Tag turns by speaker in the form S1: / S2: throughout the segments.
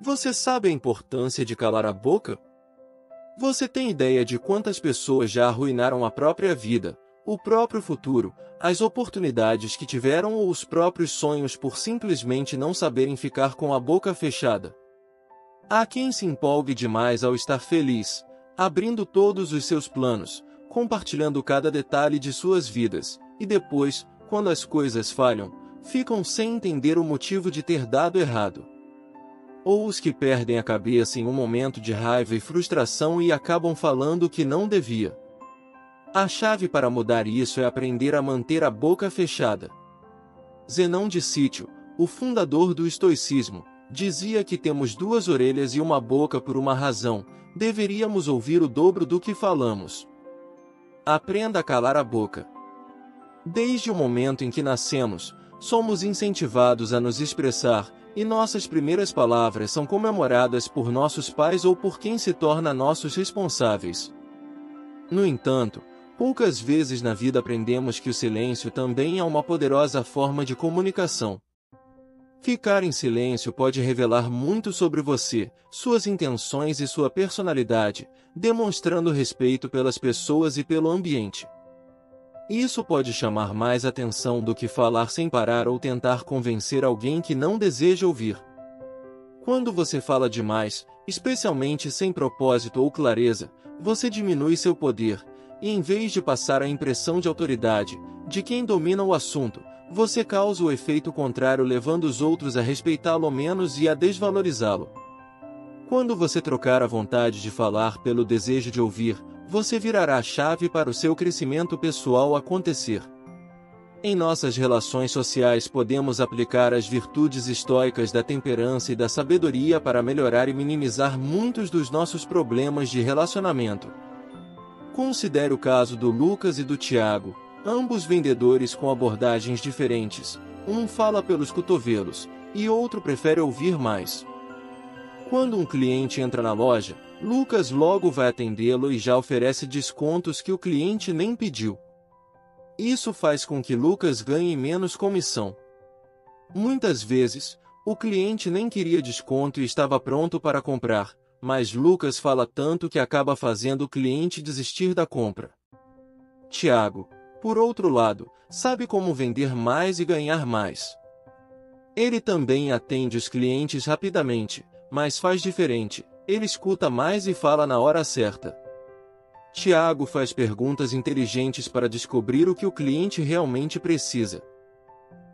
S1: Você sabe a importância de calar a boca? Você tem ideia de quantas pessoas já arruinaram a própria vida, o próprio futuro, as oportunidades que tiveram ou os próprios sonhos por simplesmente não saberem ficar com a boca fechada? Há quem se empolgue demais ao estar feliz, abrindo todos os seus planos, compartilhando cada detalhe de suas vidas, e depois, quando as coisas falham, ficam sem entender o motivo de ter dado errado. Ou os que perdem a cabeça em um momento de raiva e frustração e acabam falando o que não devia. A chave para mudar isso é aprender a manter a boca fechada. Zenão de Sítio, o fundador do estoicismo, dizia que temos duas orelhas e uma boca por uma razão: deveríamos ouvir o dobro do que falamos. Aprenda a calar a boca. Desde o momento em que nascemos, somos incentivados a nos expressar, e nossas primeiras palavras são comemoradas por nossos pais ou por quem se torna nossos responsáveis. No entanto, poucas vezes na vida aprendemos que o silêncio também é uma poderosa forma de comunicação. Ficar em silêncio pode revelar muito sobre você, suas intenções e sua personalidade, demonstrando respeito pelas pessoas e pelo ambiente. Isso pode chamar mais atenção do que falar sem parar ou tentar convencer alguém que não deseja ouvir. Quando você fala demais, especialmente sem propósito ou clareza, você diminui seu poder, e em vez de passar a impressão de autoridade, de quem domina o assunto, você causa o efeito contrário, levando os outros a respeitá-lo menos e a desvalorizá-lo. Quando você trocar a vontade de falar pelo desejo de ouvir, você virará a chave para o seu crescimento pessoal acontecer. Em nossas relações sociais podemos aplicar as virtudes estoicas da temperança e da sabedoria para melhorar e minimizar muitos dos nossos problemas de relacionamento. Considere o caso do Lucas e do Tiago, ambos vendedores com abordagens diferentes. Um fala pelos cotovelos, e outro prefere ouvir mais. Quando um cliente entra na loja, Lucas logo vai atendê-lo e já oferece descontos que o cliente nem pediu. Isso faz com que Lucas ganhe menos comissão. Muitas vezes, o cliente nem queria desconto e estava pronto para comprar, mas Lucas fala tanto que acaba fazendo o cliente desistir da compra. Tiago, por outro lado, sabe como vender mais e ganhar mais. Ele também atende os clientes rapidamente, mas faz diferente. Ele escuta mais e fala na hora certa. Tiago faz perguntas inteligentes para descobrir o que o cliente realmente precisa.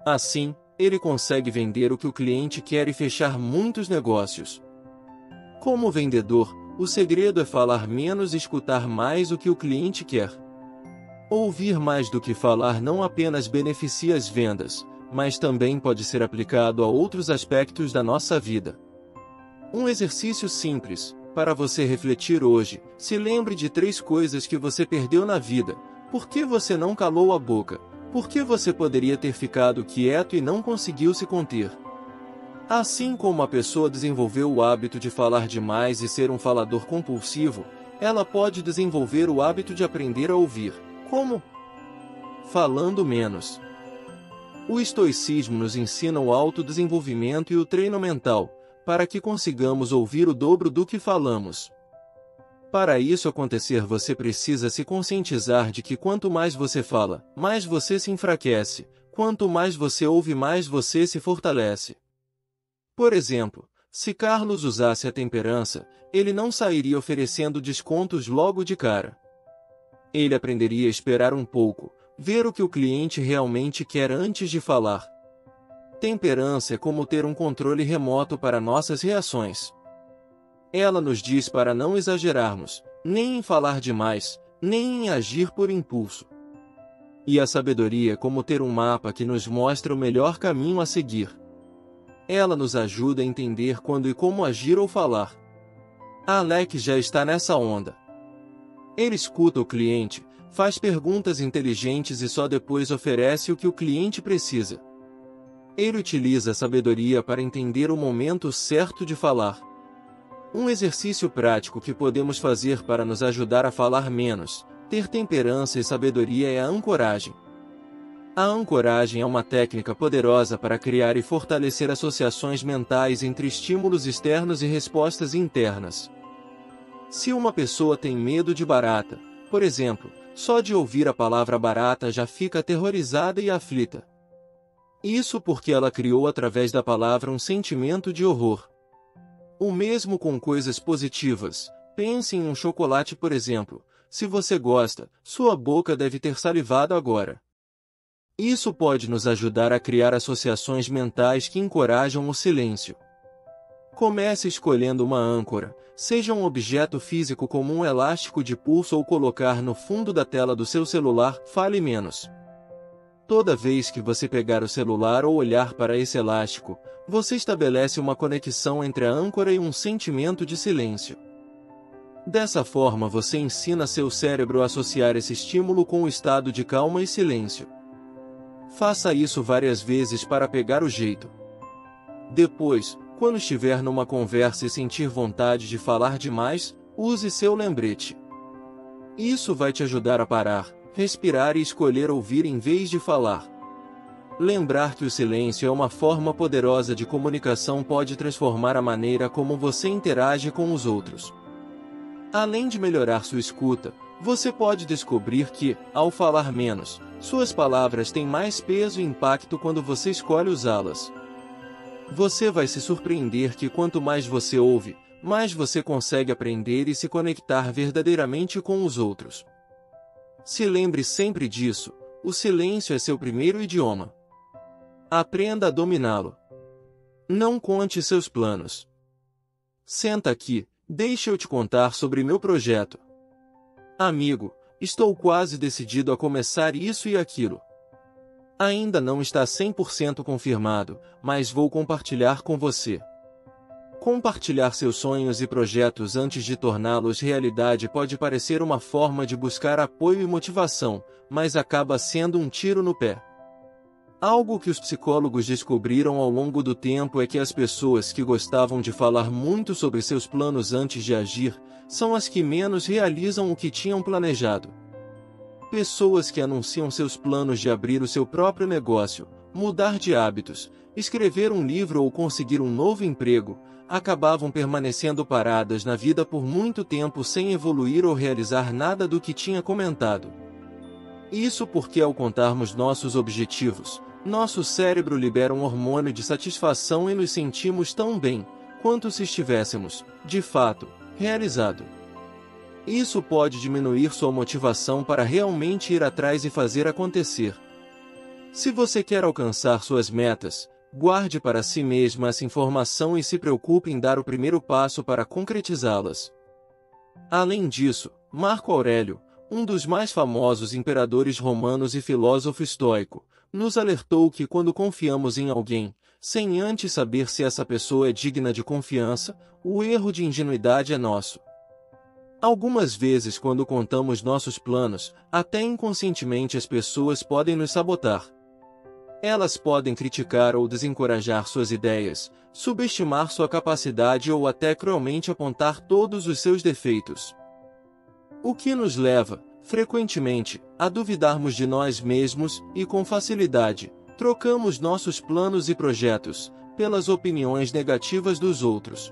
S1: Assim, ele consegue vender o que o cliente quer e fechar muitos negócios. Como vendedor, o segredo é falar menos e escutar mais o que o cliente quer. Ouvir mais do que falar não apenas beneficia as vendas, mas também pode ser aplicado a outros aspectos da nossa vida. Um exercício simples, para você refletir hoje: se lembre de 3 coisas que você perdeu na vida. Por que você não calou a boca? Por que você poderia ter ficado quieto e não conseguiu se conter? Assim como a pessoa desenvolveu o hábito de falar demais e ser um falador compulsivo, ela pode desenvolver o hábito de aprender a ouvir. Como? Falando menos. O estoicismo nos ensina o autodesenvolvimento e o treino mental, para que consigamos ouvir o dobro do que falamos. Para isso acontecer, você precisa se conscientizar de que quanto mais você fala, mais você se enfraquece, quanto mais você ouve, mais você se fortalece. Por exemplo, se Carlos usasse a temperança, ele não sairia oferecendo descontos logo de cara. Ele aprenderia a esperar um pouco, ver o que o cliente realmente quer antes de falar. Temperança é como ter um controle remoto para nossas reações. Ela nos diz para não exagerarmos, nem em falar demais, nem em agir por impulso. E a sabedoria é como ter um mapa que nos mostra o melhor caminho a seguir. Ela nos ajuda a entender quando e como agir ou falar. Alex já está nessa onda. Ele escuta o cliente, faz perguntas inteligentes e só depois oferece o que o cliente precisa. Ele utiliza a sabedoria para entender o momento certo de falar. Um exercício prático que podemos fazer para nos ajudar a falar menos, ter temperança e sabedoria é a ancoragem. A ancoragem é uma técnica poderosa para criar e fortalecer associações mentais entre estímulos externos e respostas internas. Se uma pessoa tem medo de barata, por exemplo, só de ouvir a palavra barata já fica aterrorizada e aflita. Isso porque ela criou através da palavra um sentimento de horror. O mesmo com coisas positivas. Pense em um chocolate, por exemplo. Se você gosta, sua boca deve ter salivado agora. Isso pode nos ajudar a criar associações mentais que encorajam o silêncio. Comece escolhendo uma âncora, seja um objeto físico como um elástico de pulso ou colocar no fundo da tela do seu celular. Fale menos. Toda vez que você pegar o celular ou olhar para esse elástico, você estabelece uma conexão entre a âncora e um sentimento de silêncio. Dessa forma você ensina seu cérebro a associar esse estímulo com o estado de calma e silêncio. Faça isso várias vezes para pegar o jeito. Depois, quando estiver numa conversa e sentir vontade de falar demais, use seu lembrete. Isso vai te ajudar a parar, respirar e escolher ouvir em vez de falar. Lembrar que o silêncio é uma forma poderosa de comunicação pode transformar a maneira como você interage com os outros. Além de melhorar sua escuta, você pode descobrir que, ao falar menos, suas palavras têm mais peso e impacto quando você escolhe usá-las. Você vai se surpreender que quanto mais você ouve, mais você consegue aprender e se conectar verdadeiramente com os outros. Se lembre sempre disso, o silêncio é seu primeiro idioma. Aprenda a dominá-lo. Não conte seus planos. Senta aqui, deixa eu te contar sobre meu projeto. Amigo, estou quase decidido a começar isso e aquilo. Ainda não está 100% confirmado, mas vou compartilhar com você. Compartilhar seus sonhos e projetos antes de torná-los realidade pode parecer uma forma de buscar apoio e motivação, mas acaba sendo um tiro no pé. Algo que os psicólogos descobriram ao longo do tempo é que as pessoas que gostavam de falar muito sobre seus planos antes de agir, são as que menos realizam o que tinham planejado. Pessoas que anunciam seus planos de abrir o seu próprio negócio, mudar de hábitos, escrever um livro ou conseguir um novo emprego, acabavam permanecendo paradas na vida por muito tempo sem evoluir ou realizar nada do que tinha comentado. Isso porque ao contarmos nossos objetivos, nosso cérebro libera um hormônio de satisfação e nos sentimos tão bem, quanto se estivéssemos, de fato, realizado. Isso pode diminuir sua motivação para realmente ir atrás e fazer acontecer. Se você quer alcançar suas metas, guarde para si mesmo essa informação e se preocupe em dar o primeiro passo para concretizá-las. Além disso, Marco Aurélio, um dos mais famosos imperadores romanos e filósofo estoico, nos alertou que quando confiamos em alguém, sem antes saber se essa pessoa é digna de confiança, o erro de ingenuidade é nosso. Algumas vezes quando contamos nossos planos, até inconscientemente as pessoas podem nos sabotar. Elas podem criticar ou desencorajar suas ideias, subestimar sua capacidade ou até cruelmente apontar todos os seus defeitos. O que nos leva, frequentemente, a duvidarmos de nós mesmos e, com facilidade, trocamos nossos planos e projetos pelas opiniões negativas dos outros.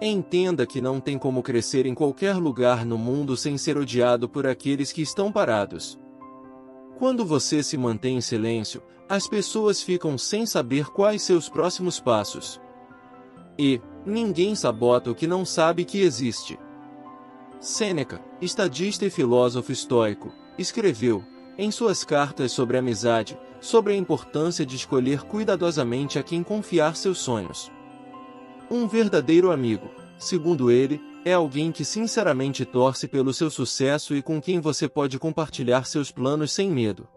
S1: Entenda que não tem como crescer em qualquer lugar no mundo sem ser odiado por aqueles que estão parados. Quando você se mantém em silêncio, as pessoas ficam sem saber quais seus próximos passos. E ninguém sabota o que não sabe que existe. Sêneca, estadista e filósofo estoico, escreveu, em suas cartas sobre a amizade, sobre a importância de escolher cuidadosamente a quem confiar seus sonhos. Um verdadeiro amigo, segundo ele, é alguém que sinceramente torce pelo seu sucesso e com quem você pode compartilhar seus planos sem medo.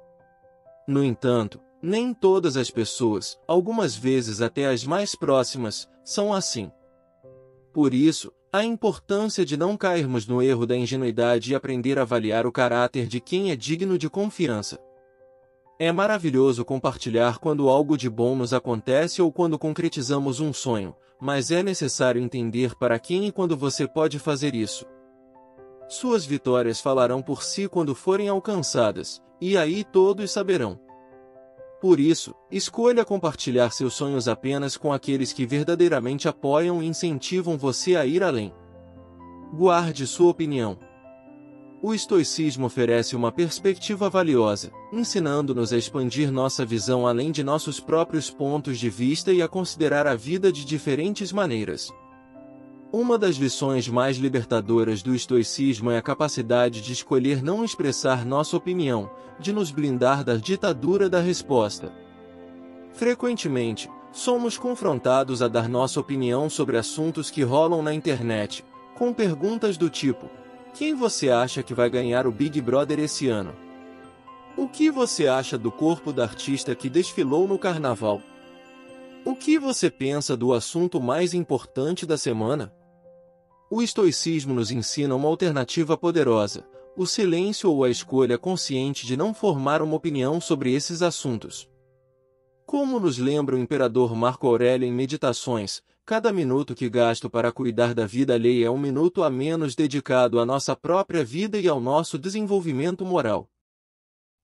S1: No entanto, nem todas as pessoas, algumas vezes até as mais próximas, são assim. Por isso, a importância de não cairmos no erro da ingenuidade e aprender a avaliar o caráter de quem é digno de confiança. É maravilhoso compartilhar quando algo de bom nos acontece ou quando concretizamos um sonho, mas é necessário entender para quem e quando você pode fazer isso. Suas vitórias falarão por si quando forem alcançadas, e aí todos saberão. Por isso, escolha compartilhar seus sonhos apenas com aqueles que verdadeiramente apoiam e incentivam você a ir além. Guarde sua opinião. O estoicismo oferece uma perspectiva valiosa, ensinando-nos a expandir nossa visão além de nossos próprios pontos de vista e a considerar a vida de diferentes maneiras. Uma das lições mais libertadoras do estoicismo é a capacidade de escolher não expressar nossa opinião, de nos blindar da ditadura da resposta. Frequentemente, somos confrontados a dar nossa opinião sobre assuntos que rolam na internet, com perguntas do tipo: quem você acha que vai ganhar o Big Brother esse ano? O que você acha do corpo da artista que desfilou no carnaval? O que você pensa do assunto mais importante da semana? O estoicismo nos ensina uma alternativa poderosa: o silêncio ou a escolha consciente de não formar uma opinião sobre esses assuntos. Como nos lembra o imperador Marco Aurélio em Meditações, cada minuto que gasto para cuidar da vida alheia é um minuto a menos dedicado à nossa própria vida e ao nosso desenvolvimento moral.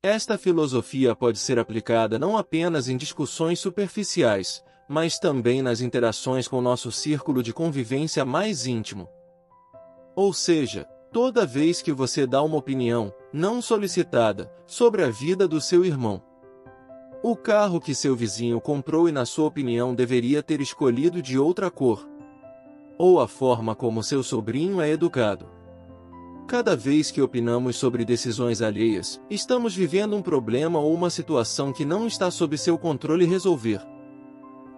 S1: Esta filosofia pode ser aplicada não apenas em discussões superficiais, mas também nas interações com nosso círculo de convivência mais íntimo. Ou seja, toda vez que você dá uma opinião, não solicitada, sobre a vida do seu irmão, o carro que seu vizinho comprou e na sua opinião deveria ter escolhido de outra cor, ou a forma como seu sobrinho é educado. Cada vez que opinamos sobre decisões alheias, estamos vivendo um problema ou uma situação que não está sob seu controle resolver.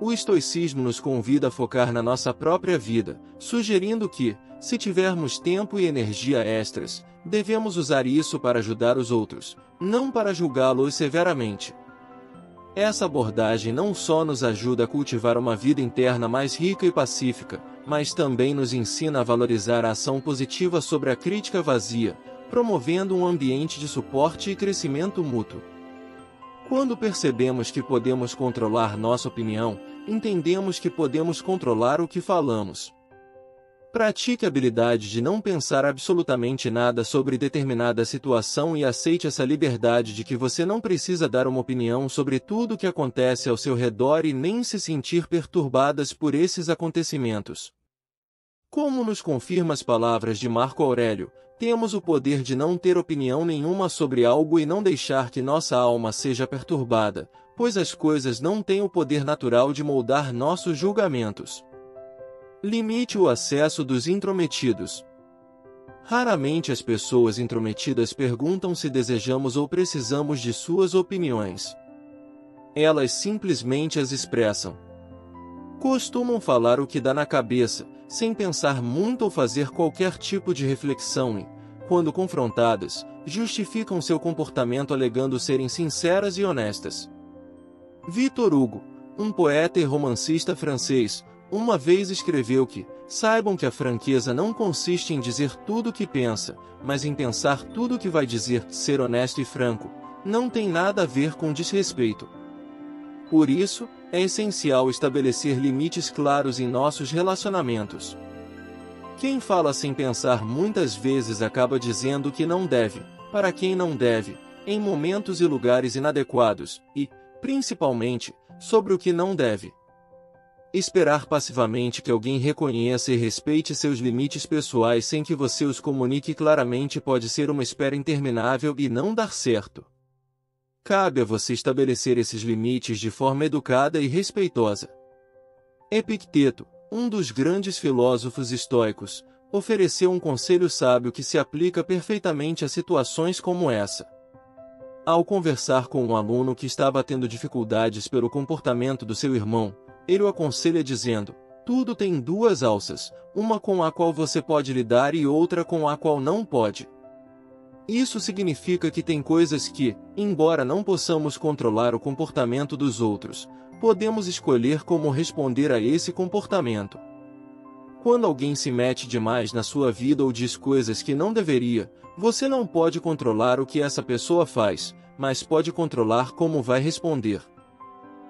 S1: O estoicismo nos convida a focar na nossa própria vida, sugerindo que, se tivermos tempo e energia extras, devemos usar isso para ajudar os outros, não para julgá-los severamente. Essa abordagem não só nos ajuda a cultivar uma vida interna mais rica e pacífica, mas também nos ensina a valorizar a ação positiva sobre a crítica vazia, promovendo um ambiente de suporte e crescimento mútuo. Quando percebemos que podemos controlar nossa opinião, entendemos que podemos controlar o que falamos. Pratique a habilidade de não pensar absolutamente nada sobre determinada situação e aceite essa liberdade de que você não precisa dar uma opinião sobre tudo o que acontece ao seu redor e nem se sentir perturbadas por esses acontecimentos. Como nos confirma as palavras de Marco Aurélio, temos o poder de não ter opinião nenhuma sobre algo e não deixar que nossa alma seja perturbada, pois as coisas não têm o poder natural de moldar nossos julgamentos. Limite o acesso dos intrometidos. Raramente as pessoas intrometidas perguntam se desejamos ou precisamos de suas opiniões. Elas simplesmente as expressam. Costumam falar o que dá na cabeça, sem pensar muito ou fazer qualquer tipo de reflexão e, quando confrontadas, justificam seu comportamento alegando serem sinceras e honestas. Victor Hugo, um poeta e romancista francês, uma vez escreveu que, saibam que a franqueza não consiste em dizer tudo o que pensa, mas em pensar tudo o que vai dizer. Ser honesto e franco não tem nada a ver com desrespeito. Por isso, é essencial estabelecer limites claros em nossos relacionamentos. Quem fala sem pensar muitas vezes acaba dizendo o que não deve, para quem não deve, em momentos e lugares inadequados, e, principalmente, sobre o que não deve. Esperar passivamente que alguém reconheça e respeite seus limites pessoais sem que você os comunique claramente pode ser uma espera interminável e não dar certo. Cabe a você estabelecer esses limites de forma educada e respeitosa. Epicteto, um dos grandes filósofos estoicos, ofereceu um conselho sábio que se aplica perfeitamente a situações como essa. Ao conversar com um aluno que estava tendo dificuldades pelo comportamento do seu irmão, ele o aconselha dizendo: tudo tem duas alças, uma com a qual você pode lidar e outra com a qual não pode. Isso significa que tem coisas que, embora não possamos controlar o comportamento dos outros, podemos escolher como responder a esse comportamento. Quando alguém se mete demais na sua vida ou diz coisas que não deveria, você não pode controlar o que essa pessoa faz, mas pode controlar como vai responder.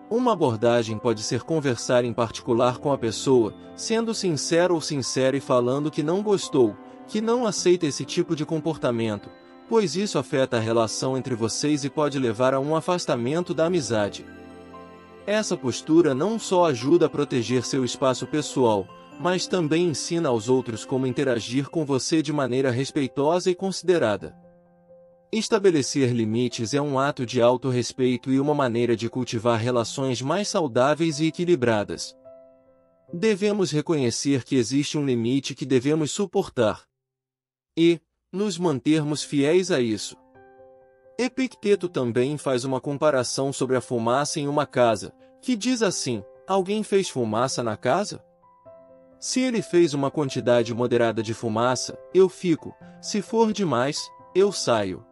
S1: Uma abordagem pode ser conversar em particular com a pessoa, sendo sincero ou sincera e falando que não gostou, que não aceita esse tipo de comportamento, pois isso afeta a relação entre vocês e pode levar a um afastamento da amizade. Essa postura não só ajuda a proteger seu espaço pessoal, mas também ensina aos outros como interagir com você de maneira respeitosa e considerada. Estabelecer limites é um ato de autorrespeito e uma maneira de cultivar relações mais saudáveis e equilibradas. Devemos reconhecer que existe um limite que devemos suportar e nos mantermos fiéis a isso. Epicteto também faz uma comparação sobre a fumaça em uma casa, que diz assim: alguém fez fumaça na casa? Se ele fez uma quantidade moderada de fumaça, eu fico; se for demais, eu saio.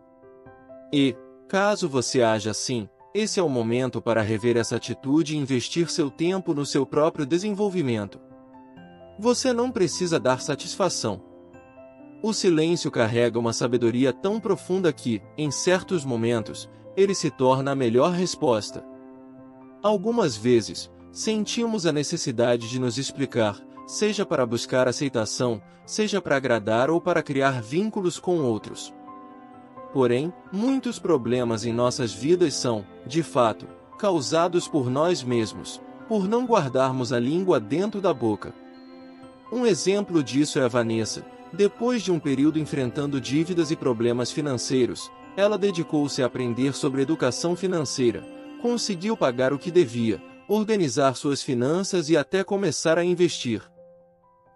S1: E, caso você haja assim, esse é o momento para rever essa atitude e investir seu tempo no seu próprio desenvolvimento. Você não precisa dar satisfação. O silêncio carrega uma sabedoria tão profunda que, em certos momentos, ele se torna a melhor resposta. Algumas vezes, sentimos a necessidade de nos explicar, seja para buscar aceitação, seja para agradar ou para criar vínculos com outros. Porém, muitos problemas em nossas vidas são, de fato, causados por nós mesmos, por não guardarmos a língua dentro da boca. Um exemplo disso é a Vanessa. Depois de um período enfrentando dívidas e problemas financeiros, ela dedicou-se a aprender sobre educação financeira, conseguiu pagar o que devia, organizar suas finanças e até começar a investir.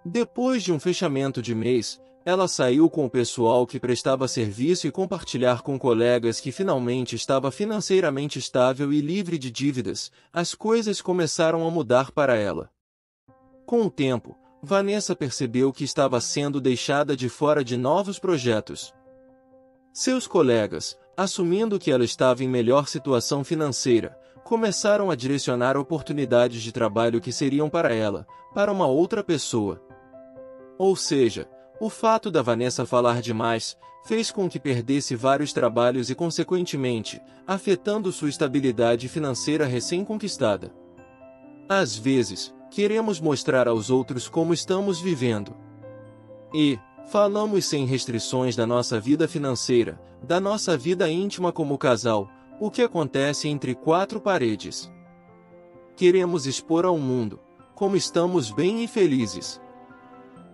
S1: Depois de um fechamento de mês, ela saiu com o pessoal que prestava serviço e compartilhar com colegas que finalmente estava financeiramente estável e livre de dívidas. As coisas começaram a mudar para ela. Com o tempo, Vanessa percebeu que estava sendo deixada de fora de novos projetos. Seus colegas, assumindo que ela estava em melhor situação financeira, começaram a direcionar oportunidades de trabalho que seriam para ela, para uma outra pessoa. Ou seja, o fato da Vanessa falar demais fez com que perdesse vários trabalhos e, consequentemente, afetando sua estabilidade financeira recém-conquistada. Às vezes, queremos mostrar aos outros como estamos vivendo. E falamos sem restrições da nossa vida financeira, da nossa vida íntima como casal, o que acontece entre quatro paredes. Queremos expor ao mundo como estamos bem e felizes.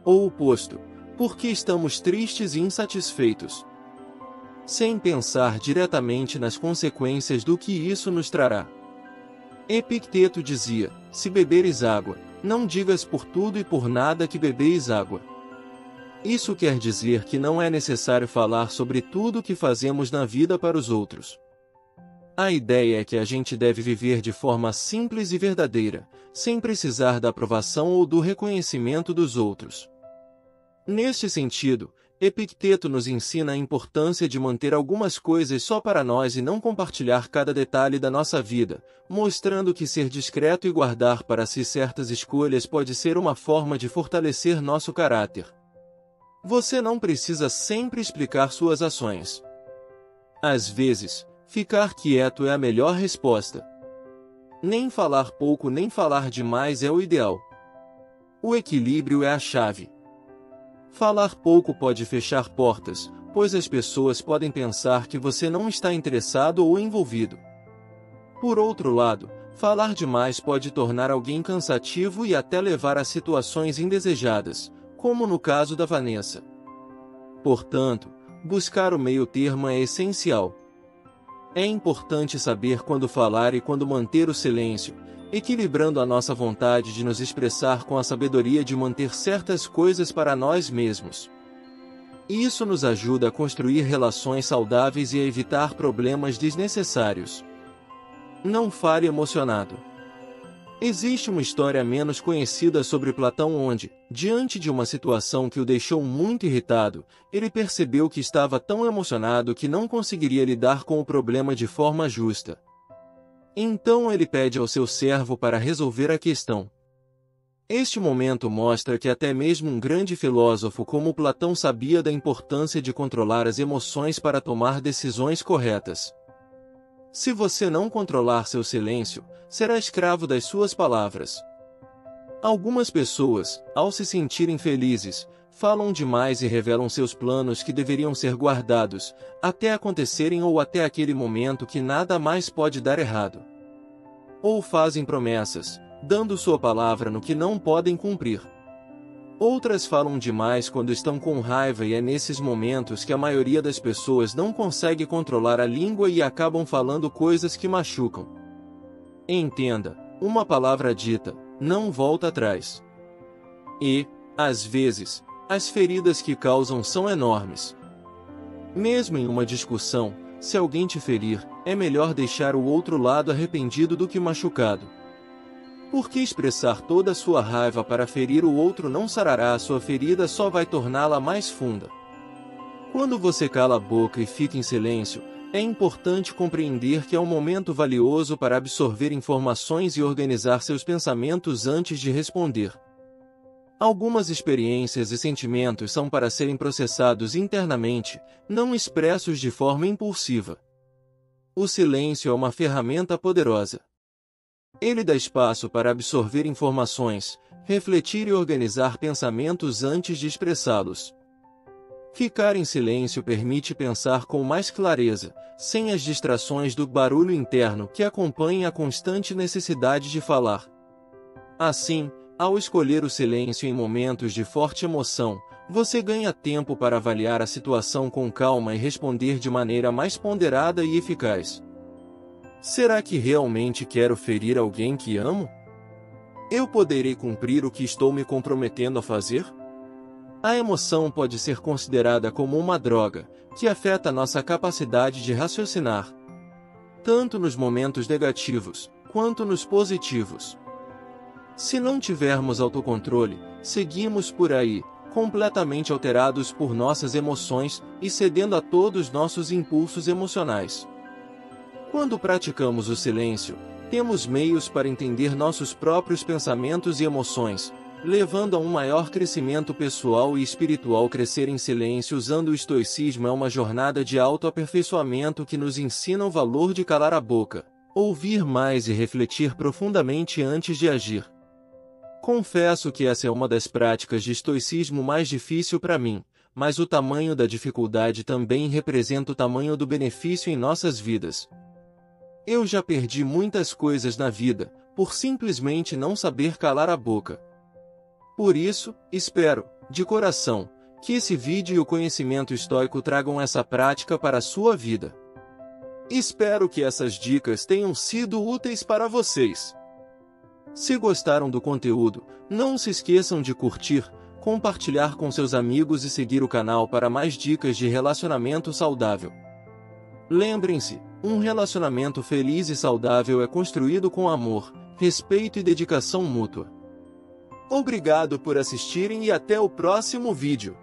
S1: Ou o oposto, porque estamos tristes e insatisfeitos. Sem pensar diretamente nas consequências do que isso nos trará. Epicteto dizia: se beberes água, não digas por tudo e por nada que bebeis água. Isso quer dizer que não é necessário falar sobre tudo o que fazemos na vida para os outros. A ideia é que a gente deve viver de forma simples e verdadeira, sem precisar da aprovação ou do reconhecimento dos outros. Neste sentido, Epicteto nos ensina a importância de manter algumas coisas só para nós e não compartilhar cada detalhe da nossa vida, mostrando que ser discreto e guardar para si certas escolhas pode ser uma forma de fortalecer nosso caráter. Você não precisa sempre explicar suas ações. Às vezes, ficar quieto é a melhor resposta. Nem falar pouco nem falar demais é o ideal. O equilíbrio é a chave. Falar pouco pode fechar portas, pois as pessoas podem pensar que você não está interessado ou envolvido. Por outro lado, falar demais pode tornar alguém cansativo e até levar a situações indesejadas, como no caso da Vanessa. Portanto, buscar o meio-termo é essencial. É importante saber quando falar e quando manter o silêncio, equilibrando a nossa vontade de nos expressar com a sabedoria de manter certas coisas para nós mesmos. Isso nos ajuda a construir relações saudáveis e a evitar problemas desnecessários. Não fale emocionado. Existe uma história menos conhecida sobre Platão onde, diante de uma situação que o deixou muito irritado, ele percebeu que estava tão emocionado que não conseguiria lidar com o problema de forma justa. Então ele pede ao seu servo para resolver a questão. Este momento mostra que até mesmo um grande filósofo como Platão sabia da importância de controlar as emoções para tomar decisões corretas. Se você não controlar seu silêncio, será escravo das suas palavras. Algumas pessoas, ao se sentirem felizes, falam demais e revelam seus planos que deveriam ser guardados, até acontecerem ou até aquele momento que nada mais pode dar errado. Ou fazem promessas, dando sua palavra no que não podem cumprir. Outras falam demais quando estão com raiva, e é nesses momentos que a maioria das pessoas não consegue controlar a língua e acabam falando coisas que machucam. Entenda, uma palavra dita não volta atrás. E, às vezes, as feridas que causam são enormes. Mesmo em uma discussão, se alguém te ferir, é melhor deixar o outro lado arrependido do que machucado. Porque expressar toda a sua raiva para ferir o outro não sarará a sua ferida, só vai torná-la mais funda. Quando você cala a boca e fica em silêncio, é importante compreender que é um momento valioso para absorver informações e organizar seus pensamentos antes de responder. Algumas experiências e sentimentos são para serem processados internamente, não expressos de forma impulsiva. O silêncio é uma ferramenta poderosa. Ele dá espaço para absorver informações, refletir e organizar pensamentos antes de expressá-los. Ficar em silêncio permite pensar com mais clareza, sem as distrações do barulho interno que acompanha a constante necessidade de falar. Assim, ao escolher o silêncio em momentos de forte emoção, você ganha tempo para avaliar a situação com calma e responder de maneira mais ponderada e eficaz. Será que realmente quero ferir alguém que amo? Eu poderei cumprir o que estou me comprometendo a fazer? A emoção pode ser considerada como uma droga, que afeta nossa capacidade de raciocinar, tanto nos momentos negativos, quanto nos positivos. Se não tivermos autocontrole, seguimos por aí, completamente alterados por nossas emoções e cedendo a todos nossos impulsos emocionais. Quando praticamos o silêncio, temos meios para entender nossos próprios pensamentos e emoções, levando a um maior crescimento pessoal e espiritual. Crescer em silêncio usando o estoicismo é uma jornada de autoaperfeiçoamento que nos ensina o valor de calar a boca, ouvir mais e refletir profundamente antes de agir. Confesso que essa é uma das práticas de estoicismo mais difícil para mim, mas o tamanho da dificuldade também representa o tamanho do benefício em nossas vidas. Eu já perdi muitas coisas na vida, por simplesmente não saber calar a boca. Por isso, espero, de coração, que esse vídeo e o conhecimento estoico tragam essa prática para a sua vida. Espero que essas dicas tenham sido úteis para vocês. Se gostaram do conteúdo, não se esqueçam de curtir, compartilhar com seus amigos e seguir o canal para mais dicas de relacionamento saudável. Lembrem-se, um relacionamento feliz e saudável é construído com amor, respeito e dedicação mútua. Obrigado por assistirem e até o próximo vídeo.